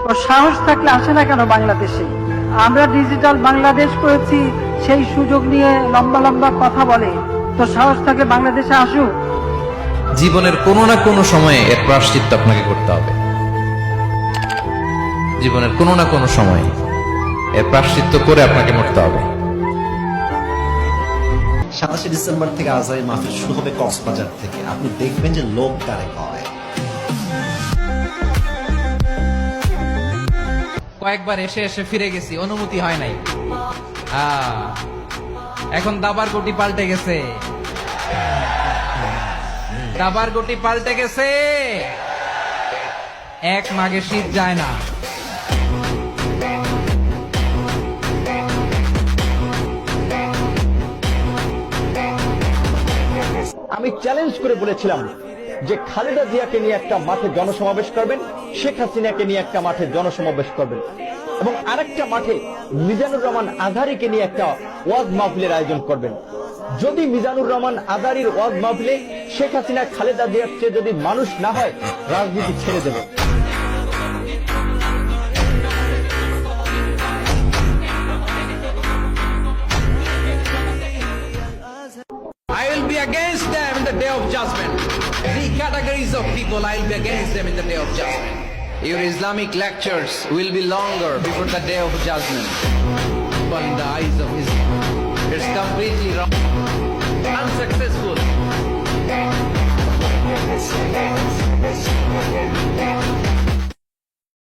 ও সাহস থাকলে আসে না কেন বাংলাদেশে? আমরা ডিজিটাল বাংলাদেশ করেছি, সেই সুযোগ নিয়ে লম্বা লম্বা কথা বলে। তো সাহস থাকলে বাংলাদেশে আসুক। জীবনের কোনো না কোনো সময়ে এর প্রায়শ্চিত্ত আপনাকে করতে হবে। জীবনের কোনো না কোনো সময়ে এর প্রায়শ্চিত্ত করে আপনাকে মরতে হবে। 27 ডিসেম্বর থেকে আজহারি মাহফিল শুরু হবে কক্সবাজার থেকে। আপনি দেখবেন যে লোক কারে হয়। কয়েকবার এসে এসে ফিরে গেছি, অনুমতি হয় নাই। এখন দাবার গুটি পাল্টে গেছে, দাবার গুটি পাল্টে গেছে। এক মাঘে শীত যায় না। আমি চ্যালেঞ্জ করে বলেছিলাম যে খালেদা জিয়াকে নিয়ে একটা মাঠে জনসমাবেশ করবেন, শেখ হাসিনাকে নিয়ে একটা মাঠে জনসমাবেশ করবেন, এবং আরেকটা মাঠে মিজানুর রহমান আজহারীকে নিয়ে একটা ওয়াজ মাহফিলের আয়োজন করবেন। যদি মিজানুর রহমান আজহারীর ওয়াজ মাহফিলে শেখ হাসিনা খালেদা জিয়ার চেয়ে যদি মানুষ না হয়, রাজনীতি ছেড়ে দেবে। I will be against them in the day of judgment. Three categories of people I will be against them in the day of judgment. Your Islamic lectures will be longer before the day of judgment. But in the eyes of Islam, it's completely wrong, unsuccessful.